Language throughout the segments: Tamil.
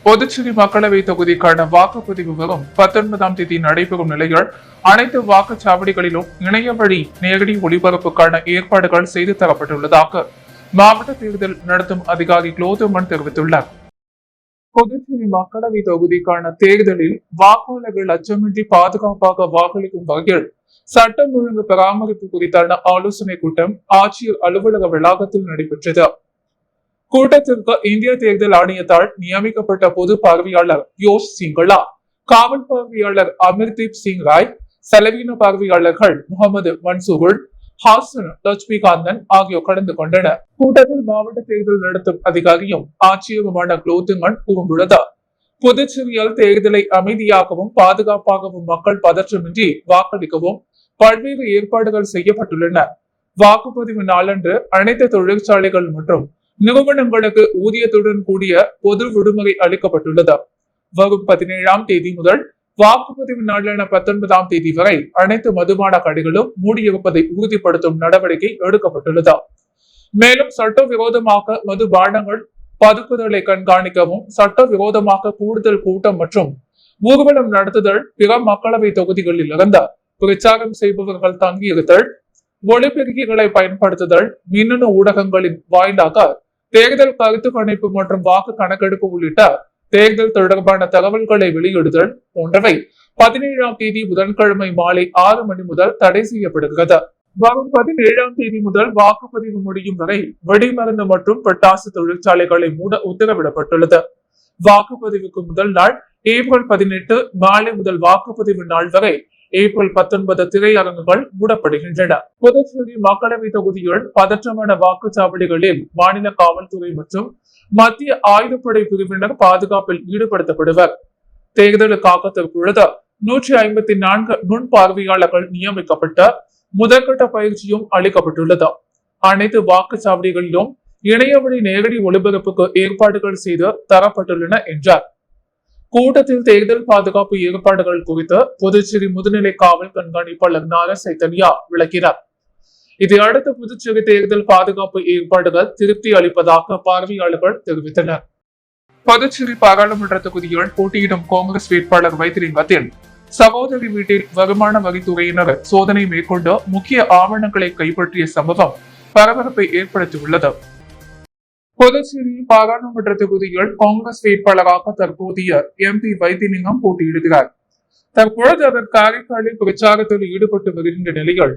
புதுச்சேரி மக்களவை தொகுதிக்கான வாக்குப்பதிவு வரும் 19ஆம் தேதி நடைபெறும் நிலையில் அனைத்து வாக்குச்சாவடிகளிலும் இணைய வழி நேரடி ஒளிபரப்புக்கான ஏற்பாடுகள் செய்து தரப்பட்டுள்ளதாக மாவட்ட தேர்தல் நடத்தும் அதிகாரி குளோதுமன் தெரிவித்துள்ளார். புதுச்சேரி மக்களவை தொகுதிக்கான தேர்தலில் வாக்காளர்கள் அச்சமின்றி பாதுகாப்பாக வாக்களிக்கும் வகையில் சட்டம் ஒழுங்கு பராமரிப்பு குறித்தான ஆலோசனைக் கூட்டம் ஆட்சியர் அலுவலக வளாகத்தில் நடைபெற்றது. கூட்டத்திற்கு இந்திய தேர்தல் ஆணையத்தால் நியமிக்கப்பட்ட பொது பார்வையாளர் யோஷ் சிங்களா, காவல் பார்வையாளர் அமர்தீப் சிங் ராய், செலவீன பார்வையாளர்கள் முகமது மன்சூருல் ஹாசன், லட்சுமிகாந்தன் ஆகியோர் கலந்து கொண்டனர். கூட்டத்தில் மாவட்ட தேர்தல் நடத்தும் அதிகாரியும் ஆட்சியருமான குளோதுமன் கூறும்பொழுது, புதுச்சேரியில் தேர்தலை அமைதியாகவும் பாதுகாப்பாகவும் மக்கள் பதற்றமின்றி வாக்களிக்கவும் பல்வேறு ஏற்பாடுகள் செய்யப்பட்டுள்ளன. வாக்குப்பதிவு நாளன்று அனைத்து தொழிற்சாலைகள் மற்றும் நிறுவனங்களுக்கு ஊதியத்துடன் கூடிய பொது விடுமுறை அளிக்கப்பட்டுள்ளது. வரும் 17ஆம் தேதி முதல் வாக்குப்பதிவு நாளான 19ஆம் தேதி வரை அனைத்து மதுபான கடைகளும் மூடியிருப்பதை உறுதிப்படுத்தும் நடவடிக்கை எடுக்கப்பட்டுள்ளது. மேலும் சட்டவிரோதமாக மதுபானங்கள் பதுக்குதலை கண்காணிக்கவும், சட்டவிரோதமாக கூடுதல் கூட்டம் மற்றும் ஊர்வலம் நடத்துதல், பிற மக்களவை தொகுதிகளில் இருந்து பிரச்சாரம் செய்பவர்கள் தங்கியிருத்தல், ஒலிபெருக்கிகளை பயன்படுத்துதல், மின்னணு ஊடகங்களின் வாயிலாக தேர்தல் கருத்து கணிப்பு மற்றும் வாக்கு கணக்கெடுப்பு உள்ளிட்ட தேர்தல் தொடர்பான தகவல்களை வெளியிடுதல் போன்றவை 17ஆம் தேதி புதன்கிழமை மாலை 6 மணி முதல் தடை செய்யப்படுகிறது. வரும் 17ஆம் தேதி முதல் வாக்குப்பதிவு முடியும் வரை வெடிமருந்து மற்றும் பட்டாசு தொழிற்சாலைகளை மூட உத்தரவிடப்பட்டுள்ளது. வாக்குப்பதிவுக்கு முதல் நாள் ஏப்ரல் 18 மாலை முதல் வாக்குப்பதிவு நாள் வரை ஏப்ரல் 19 திரையரங்குகள் மூடப்படுகின்றன. புதுச்சேரி மக்களவை தொகுதியில் பதற்றமான வாக்குச்சாவடிகளில் மாநில காவல்துறை மற்றும் மத்திய ஆயுதப்படை பிரிவினர் பாதுகாப்பில் ஈடுபடுத்தப்படுவர். தேர்தலுக்காக தற்பொழுது 154 நுண் பார்வையாளர்கள் நியமிக்கப்பட்ட முதற்கட்ட பயிற்சியும் அளிக்கப்பட்டுள்ளது. அனைத்து வாக்குச்சாவடிகளிலும் இணையவழி நேரடி ஒளிபரப்புக்கு ஏற்பாடுகள் செய்து தரப்பட்டுள்ளன என்றார். கூட்டத்தில் தேர்தல் பாதுகாப்பு ஏற்பாடுகள் குறித்து புதுச்சேரி முதுநிலை காவல் கண்காணிப்பாளர் நார சைத்தன்யா விளக்கினார். இதையடுத்து புதுச்சேரி தேர்தல் பாதுகாப்பு ஏற்பாடுகள் திருப்தி அளிப்பதாக பார்வையாளர்கள் தெரிவித்தனர். புதுச்சேரி பாராளுமன்ற தொகுதியில் போட்டியிடும் காங்கிரஸ் வேட்பாளர் வைத்திலிங்கத்தில் சகோதரி வீட்டில் வருமான வரித்துறையினர் சோதனை மேற்கொண்டு முக்கிய ஆவணங்களை கைப்பற்றிய சம்பவம் பரபரப்பை ஏற்படுத்தியுள்ளது. புதுச்சேரி பாராளுமன்ற தொகுதியில் காங்கிரஸ் வேட்பாளராக தற்போதைய MP வைத்திலிங்கம் போட்டியிடுகிறார். தற்பொழுது அவர் காரைக்காலில் பிரச்சாரத்தில் ஈடுபட்டு வருகின்ற நிலையில்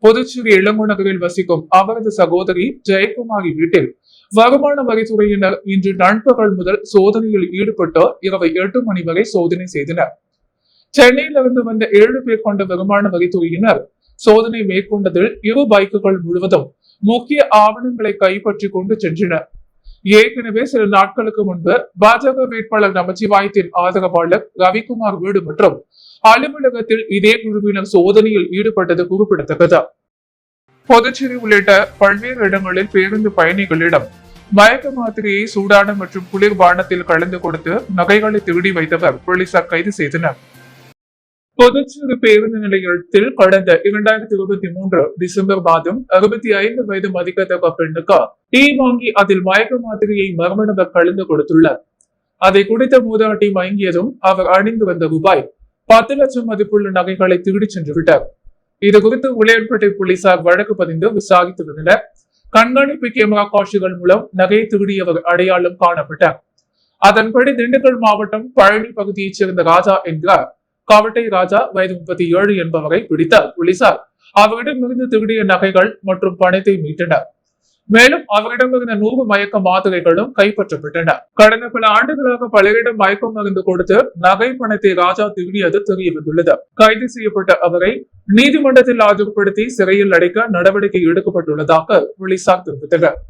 புதுச்சேரி இளங்குநகரில் வசிக்கும் அவரது சகோதரி ஜெயக்குமாரி வீட்டில் வருமான வரித்துறையினர் இன்று நண்பகல் முதல் சோதனையில் ஈடுபட்டு இரவு 8 மணி வரை சோதனை செய்தனர். சென்னையிலிருந்து வந்த 7 பேர் கொண்ட வருமான வரித்துறையினர் சோதனை மேற்கொண்டதில் 2 பைக்குகள் முழுவதும் முக்கிய ஆவணங்களை கைப்பற்றி கொண்டு சென்றனர். ஏற்கனவே சில நாட்களுக்கு முன்பு பாஜக வேட்பாளர் நமச்சிவாயத்தின் ஆதரவாளர் ரவிக்குமார் வீடு மற்றும் அலுவலகத்தில் இதே குழுவினர் சோதனையில் ஈடுபட்டது குறிப்பிடத்தக்கது. புதுச்சேரி உள்ளிட்ட பல்வேறு இடங்களில் பேருந்து பயணிகளிடம் மயக்க மாத்திரையை சூடான மற்றும் குளிர்பானத்தில் கலந்து கொடுத்து நகைகளை திருடி வைத்தவர் போலீசார் கைது செய்தனர். புதுச்சேரி பேருந்து நிலையத்தில் கடந்த 2023 டிசம்பர் மாதம் 65 வயது மதிக்கத்தக்க பெண்ணுக்கு டீ வாங்கி அதில் மயக்க மாத்திரையை மர்ம நபர் கலந்து கொடுத்துள்ளார். அதை குடித்த மூதாட்டி மயங்கியதும் அவர் அணிந்து வந்த ரூபாய் 10 லட்சம் மதிப்புள்ள நகைகளை திருடி சென்று விட்டார். இது குறித்து உளையான்பேட்டை போலீசார் வழக்கு பதிந்து விசாரித்து வந்தனர். கண்காணிப்பு கேமரா காட்சிகள் மூலம் நகையை திருடியவர் அடையாளம் காணப்பட்டார். அதன்படி திண்டுக்கல் மாவட்டம் பழனி பகுதியைச் சேர்ந்த ராஜா என்கிறார் கவட்டை ராஜா வயது 37 என்பவரை பிடித்தார் போலீசார். அவரிடமிருந்து திருடிய நகைகள் மற்றும் பணத்தை மீட்டனர். மேலும் அவரிடமிருந்த 100 மயக்க மாத்திரைகளும் கைப்பற்றப்பட்டன. கடந்த பல ஆண்டுகளாக பலரிடம் மயக்க மருந்து கொடுத்து நகை பணத்தை ராஜா திருடியது தெரிய வந்துள்ளது. கைது செய்யப்பட்ட அவரை நீதிமன்றத்தில் ஆஜர்படுத்தி சிறையில் அடைக்க நடவடிக்கை எடுக்கப்பட்டுள்ளதாக போலீசார் தெரிவித்தனர்.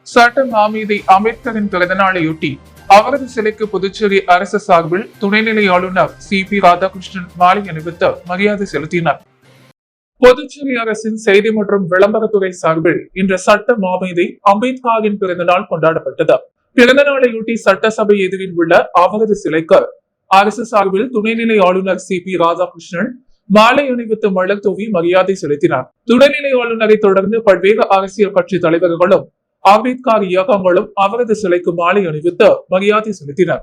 சட்ட மாமேதை அம்பேத்கரின் பிறந்தநாளையொட்டி அவரது சிலைக்கு புதுச்சேரி அரசு சார்பில் துணைநிலை ஆளுநர் CP ராதாகிருஷ்ணன் மாலை அணிவித்து மரியாதை செலுத்தினார். புதுச்சேரி அரசின் செய்தி மற்றும் விளம்பரத்துறை சார்பில் இன்று சட்ட மாமேதை அம்பேத்கரின் பிறந்தநாள் கொண்டாடப்பட்டது. பிறந்தநாளையொட்டி சட்டசபை எதிரில் உள்ள அவரது சிலைக்கு அரசு சார்பில் துணைநிலை ஆளுநர் CP ராதாகிருஷ்ணன் மாலை அணிவித்து மலர் தூவி மரியாதை செலுத்தினார். துணைநிலை ஆளுநரை தொடர்ந்து பல்வேறு அரசியல் கட்சி தலைவர்களும் அம்பேத்கர் இயக்கங்களும் அவரது சிலைக்கு மாலை அணிவித்து மரியாதை செலுத்தினர்.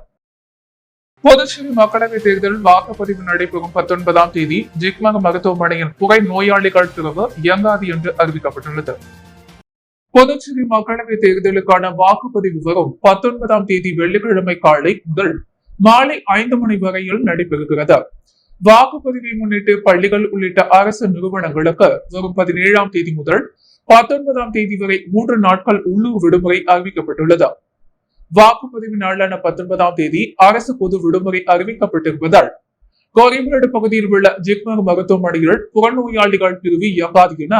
புதுச்சேரி மக்களவைத் தேர்தல் வாக்குப்பதிவு நடைபெறும் 19ஆம் தேதி ஜிப்மர் மருத்துவமனையின் புகை நோயாளிகள் பிரிவு இயங்காது என்று அறிவிக்கப்பட்டுள்ளது. புதுச்சேரி மக்களவைத் தேர்தலுக்கான வாக்குப்பதிவு வரும் 19ஆம் தேதி வெள்ளிக்கிழமை காலை முதல் மாலை 5 மணி வரையில் நடைபெறுகிறது. வாக்குப்பதிவை முன்னிட்டு பள்ளிகள் உள்ளிட்ட அரசு நிறுவனங்களுக்கு வரும் 17ஆம் தேதி முதல் 19ஆம் தேதி வரை 3 நாட்கள் உள்ளூர் விடுமுறை அறிவிக்கப்பட்டுள்ளது. வாக்குப்பதிவு நாளான 19ஆம் தேதி அரசு பொது விடுமுறை அறிவிக்கப்பட்டிருப்பதால் கோரிமேடு பகுதியில் உள்ள ஜிப்மர் மருத்துவமனையில் புறநோயாளிகள் பிரிவு இயங்காது என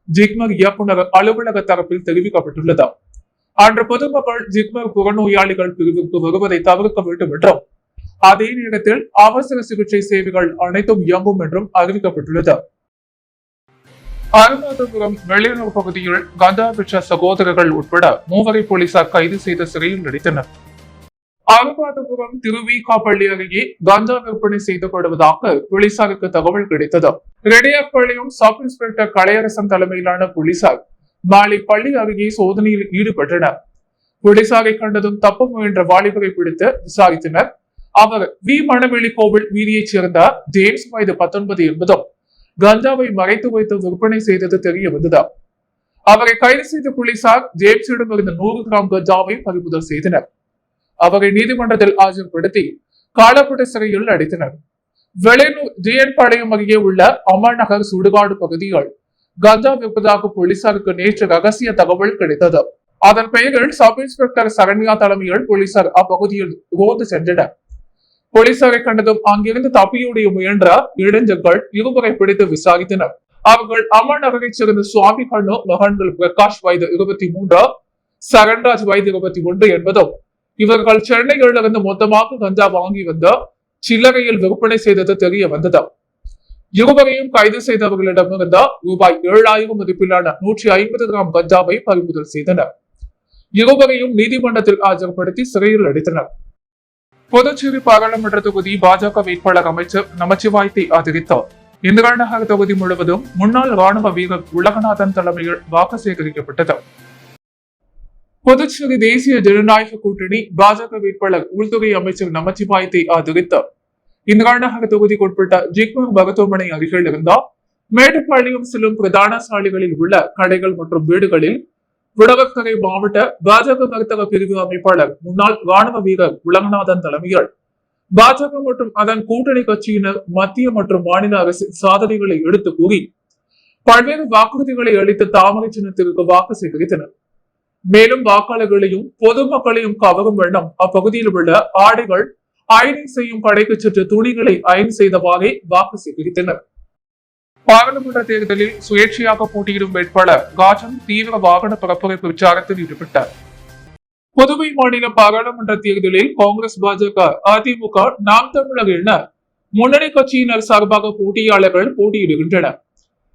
ஜிப்மர் இயக்குநர் அலுவலக தரப்பில் தெரிவிக்கப்பட்டுள்ளது. அன்று பொதுமக்கள் ஜிப்மர் புறநோயாளிகள் பிரிவிற்கு வருவதை தவிர்க்க வேண்டும் என்றும் அதே நேரத்தில் அவசர சிகிச்சை சேவைகள் அனைத்தும் இயங்கும் என்றும் அறிவிக்கப்பட்டுள்ளது. அருணாதபுரம் வெளியூர் பகுதியில் கஞ்சா விற்ற சகோதரர்கள் உட்பட 3 போலீசார் கைது செய்து சிறையில் அடைத்தனர். அருணாதபுரம் திருவிகாப்பள்ளி அருகே கஞ்சா விற்பனை செய்யப்படுவதாக போலீசாருக்கு தகவல் கிடைத்தது. ரெடியாப்பள்ளியும் சப் இன்ஸ்பெக்டர் கலையரசன் தலைமையிலான போலீசார் மாலை பள்ளி அருகே சோதனையில் ஈடுபட்டனர். போலீசாரை கண்டதும் தப்ப முயன்ற வாலிபரை பிடித்து விசாரித்தனர். அவர் வி மணவெளி கோவில் வீதியைச் சேர்ந்த ஜேம்ஸ் வயது 19 என்பதும் கஞ்சாவை மறைத்து வைத்து விற்பனை செய்தது தெரிய வந்தது. அவரை கைது செய்த போலீசார் ஜேம்ஸிடம் இருந்த 100 கிராம் கஞ்சாவை பறிமுதல் செய்தனர். அவரை நீதிமன்றத்தில் ஆஜர்படுத்தி காலப்பட்ட சிறையில் அடைத்தனர். வெளியூர் ஜிஎன் பாளையம் அருகே உள்ள அம்மா நகர் சுடுகாடு பகுதியில் கஞ்சா விற்பதாக போலீசாருக்கு நேற்று ரகசிய தகவல் கிடைத்தது. அதன் பெயரில் சப் இன்ஸ்பெக்டர் சரண்யா தலைமையில் போலீசார் அப்பகுதியில் ரோந்து சென்றனர். போலீசாரை கண்டதும் அங்கிருந்து தப்பியோடைய முயன்ற இளைஞர்கள் இருவரை பிடித்து விசாரித்தனர். அவர்கள் அம்மா நகரைச் சேர்ந்த சுவாமி கண்ணு மகன்கள் பிரகாஷ் வயது 23, சரண்ராஜ் வயது 21 என்பதும் இவர்கள் சென்னையிலிருந்து மொத்தமாக கஞ்சா வாங்கி வந்த சில்லறையில் விற்பனை செய்தது தெரிய வந்தது. இருவரையும் கைது செய்தவர்களிடமிருந்த ரூபாய் 7,000 மதிப்பிலான 150 கிராம் கஞ்சாவை பறிமுதல் செய்தனர். இருவரையும் நீதிமன்றத்தில் ஆஜர்படுத்தி சிறையில் அடைத்தனர். புதுச்சேரி பாராளுமன்ற தொகுதி பாஜக வேட்பாளர் அமைச்சர் நமச்சிவாயத்தை ஆதரித்தார். இந்திரா நகர் தொகுதி முழுவதும் முன்னாள் ராணுவ வீரர் உலகநாதன் தலைமையில் வாக்கு சேகரிக்கப்பட்டது. புதுச்சேரி தேசிய ஜனநாயக கூட்டணி பாஜக வேட்பாளர் உள்துறை அமைச்சர் நமச்சிவாயத்தை ஆதரித்தார். இந்திரா நகர் தொகுதிக்குட்பட்ட ஜிப்மர் மருத்துவமனை அருகில் இருந்த மேட்டுப்பாளையம் செல்லும் பிரதான சாலைகளில் உள்ள கடைகள் மற்றும் வீடுகளில் விடவக்கரை மாவட்ட பாஜக மருத்துவ பிரிவு அமைப்பாளர் முன்னாள் ராணுவ வீரர் உலகநாதன் தலைமையில் பாஜக மற்றும் அதன் கூட்டணி கட்சியினர் மத்திய மற்றும் மாநில அரசின் சாதனைகளை எடுத்து கூறி பல்வேறு வாக்குறுதிகளை அளித்து தாமரை சின்னத்திற்கு வாக்கு சேகரித்தனர். மேலும் வாக்காளர்களையும் பொதுமக்களையும் கவரும் வண்ணம் அப்பகுதியில் உள்ள ஆடைகள் அயனிங் செய்யும் கடைக்கு சென்று துணிகளை அயன் செய்தவாறே வாக்கு சேகரித்தனர். பாராளுமன்ற தேர்தலில் சுயேட்சையாக போட்டியிடும் வேட்பாளர் காஜன் தீவிர வாகன பரப்புரை பிரச்சாரத்தில் ஈடுபட்டார். புதுவை மாநில பாராளுமன்ற தேர்தலில் காங்கிரஸ், பாஜக, அதிமுக, நாம் தமிழர் என முன்னணி கட்சியினர் சார்பாக போட்டியாளர்கள் போட்டியிடுகின்றனர்.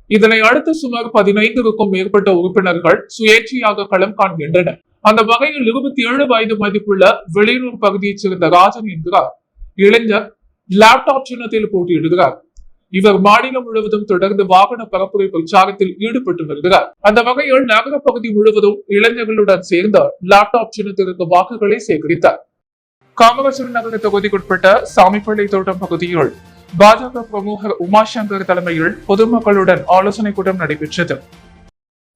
இதனை அடுத்து சுமார் 15க்கும் மேற்பட்ட உறுப்பினர்கள் சுயேட்சையாக களம் காண்கின்றனர். அந்த வகையில் 27 வயது மதிப்புள்ள வெளியூர் பகுதியைச் சேர்ந்த ராஜன் என்கிறார் இளைஞர் லேப்டாப் சின்னத்தில் போட்டியிடுகிறார். இவர் மாநிலம் முழுவதும் தொடர்ந்து வாகன பரப்புரை பிரச்சாரத்தில் ஈடுபட்டு வருகிறார். அந்த வகையில் நகர பகுதி முழுவதும் இளைஞர்களுடன் சேர்ந்த லேப்டாப் சின்னத்திற்கு வாக்குகளை சேகரித்தார். காமராஜர் நகர தொகுதிக்குட்பட்ட சாமிப்பள்ளி தோட்டம் பகுதியில் பாஜக பிரமுகர் உமாசங்கர் தலைமையில் பொதுமக்களுடன் ஆலோசனை கூட்டம் நடைபெற்றது.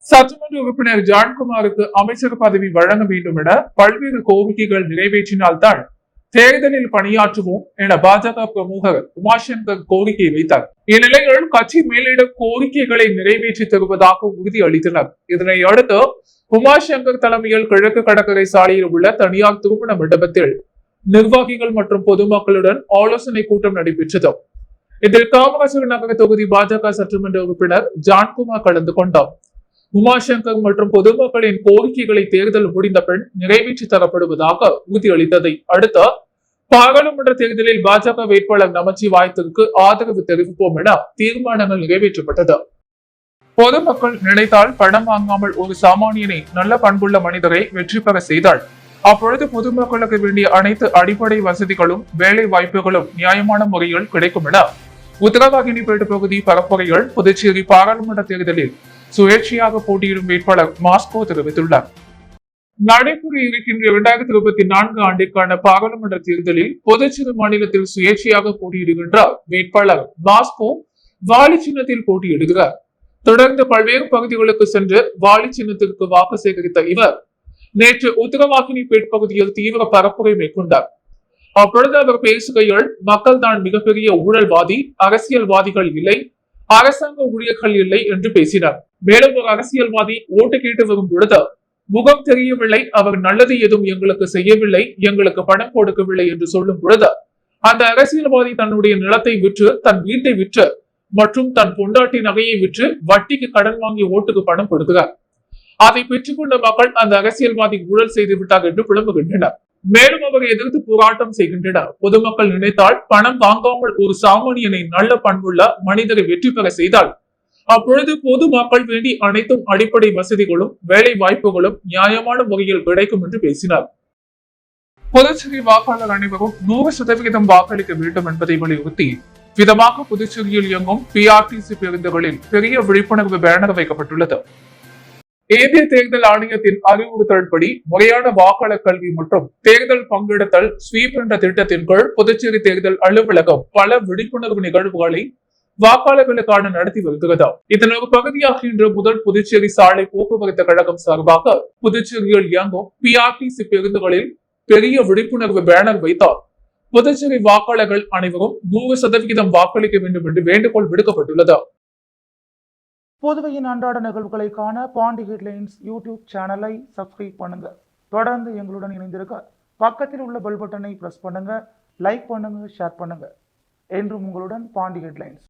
சட்டமன்ற உறுப்பினர் ஜான்குமாருக்கு அமைச்சர் பதவி வழங்க வேண்டும் என பல்வேறு கோரிக்கைகள் நிறைவேற்றினால்தான் தேர்தலில் பணியாற்றுவோம் என பாஜக பிரமுகர் உமாசங்கர் கோரிக்கை வைத்தார். இந்நிலையில் கட்சி மேலிடம் கோரிக்கைகளை நிறைவேற்றி தருவதாக உறுதி அளித்தனர். இதனை அடுத்து உமாசங்கர் தலைமையில் கிழக்கு கடற்கரை சாலையில் உள்ள தனியார் திருமண மண்டபத்தில் நிர்வாகிகள் மற்றும் பொதுமக்களுடன் ஆலோசனை கூட்டம் நடைபெற்றது. இதில் காமராஜர் நகர தொகுதி பாஜக சட்டமன்ற உறுப்பினர் ஜான்குமார் கலந்து கொண்டார். உமாசங்கர் மற்றும் பொதுமக்களின் கோரிக்கைகளை தேர்தல் முடிந்த பின் நிறைவேற்றி தரப்படுவதாக உறுதியளித்ததை அடுத்து பாராளுமன்ற தேர்தலில் பாஜக வேட்பாளர் நமச்சிவாயத்திற்கு ஆதரவு தெரிவிப்போம் என தீர்மானங்கள் நிறைவேற்றப்பட்டது. பொதுமக்கள் நினைத்தால் பணம் வாங்காமல் ஒரு சாமானியனை நல்ல பண்புள்ள மனிதரை வெற்றி பெற செய்தால் அப்பொழுது பொதுமக்களுக்கு வேண்டிய அனைத்து அடிப்படை வசதிகளும் வேலை வாய்ப்புகளும் நியாயமான முறையில் கிடைக்கும் என உத்தரவாகினிப்பேட்டு பகுதி பரப்புரையில் புதுச்சேரி பாராளுமன்ற தேர்தலில் சுயேட்சையாக போட்டியிடும் வேட்பாளர் மாஸ்கோ தெரிவித்துள்ளார். நடைபெற இருக்கின்ற 2024 ஆண்டிற்கான பாராளுமன்ற தேர்தலில் புதுச்சேரி மாநிலத்தில் சுயேட்சையாக போட்டியிடுகின்றார் வேட்பாளர் பாஸ்கோ வாலி சின்னத்தில் போட்டியிடுகிறார். தொடர்ந்து பல்வேறு பகுதிகளுக்கு சென்று வாலி சின்னத்திற்கு வாக்கு சேகரித்த இவர் நேற்று உத்தரவாகினிபேட் பகுதியில் தீவிர பரப்புரை மேற்கொண்டார். அப்பொழுது அவர் பேசுகையில், மக்கள் தான் மிகப்பெரிய ஊழல்வாதி, அரசியல்வாதிகள் இல்லை, அரசாங்க ஊழியர்கள் இல்லை என்று பேசினார். மேலும் ஒரு அரசியல்வாதி ஓட்டு கேட்டு வரும் பொழுது முகம் தெரியவில்லை, அவர் நல்லது எதுவும் எங்களுக்கு செய்யவில்லை, எங்களுக்கு பணம் கொடுக்கவில்லை என்று சொல்லும் பொழுது அந்த அரசியல்வாதி தன்னுடைய நிலத்தை விற்று, தன் வீட்டை விற்று மற்றும் தன் பொண்டாட்டி நகையை விற்று வட்டிக்கு கடன் வாங்கி ஓட்டுக்கு பணம் கொடுக்கிறார். அதை பெற்றுக்கொண்ட மக்கள் அந்த அரசியல்வாதி ஊழல் செய்து விட்டார் என்று புலம்புகின்றனர். மேலும் அவரை எதிர்த்து போராட்டம் செய்கின்றனர். பொதுமக்கள் நினைத்தால் பணம் வாங்காமல் ஒரு சாமானியனை நல்ல பண்புள்ள மனிதரை வெற்றி பெற செய்தால் அப்பொழுது பொதுமக்கள் வேண்டி அனைத்தும் அடிப்படை வசதிகளும் வேலை வாய்ப்புகளும் நியாயமான முறையில் கிடைக்கும் என்று பேசினார். புதுச்சேரி வாக்காளர் அனைவரும் 100% வாக்களிக்க வேண்டும் என்பதை வலியுறுத்தி விதமாக புதுச்சேரியில் இயங்கும் பிஆர்டிசி பேருந்துகளில் பெரிய விழிப்புணர்வு பேனர் வைக்கப்பட்டுள்ளது. இந்திய தேர்தல் ஆணையத்தின் அறிவுறுத்தல்படி முறையான வாக்காளர் கல்வி மற்றும் தேர்தல் பங்கெடுத்தல் ஸ்வீப் என்ற திட்டத்தின் கீழ் புதுச்சேரி தேர்தல் அலுவலகம் பல விழிப்புணர்வு நிகழ்வுகளை வாக்காளர்களுக்கான நடத்தி வருகிறது. இதன் ஒரு பகுதியாக இன்று முதல் புதுச்சேரி சாலை போக்குவரத்து கழகம் சார்பாக புதுச்சேரியில் இயங்கும் பிஆர்டிசி பேருந்துகளில் பெரிய விழிப்புணர்வு பேனர் வைத்தார். புதுச்சேரி வாக்காளர்கள் அனைவரும் 100% வாக்களிக்க வேண்டும் என்று வேண்டுகோள் விடுக்கப்பட்டுள்ளது. புதுவையின் அன்றாட நிகழ்வுகளை காண பாண்டி ஹெட்லைன்ஸ் யூடியூப் சேனலை சப்ஸ்கிரைப் பண்ணுங்க. தொடர்ந்து எங்களுடன் இணைந்திருக்க பக்கத்தில் உள்ள பெல் பட்டனை பிரஸ் பண்ணுங்க, லைக் பண்ணுங்க, ஷேர் பண்ணுங்க. என்றும் உங்களுடன் பாண்டி ஹெட்லைன்ஸ்.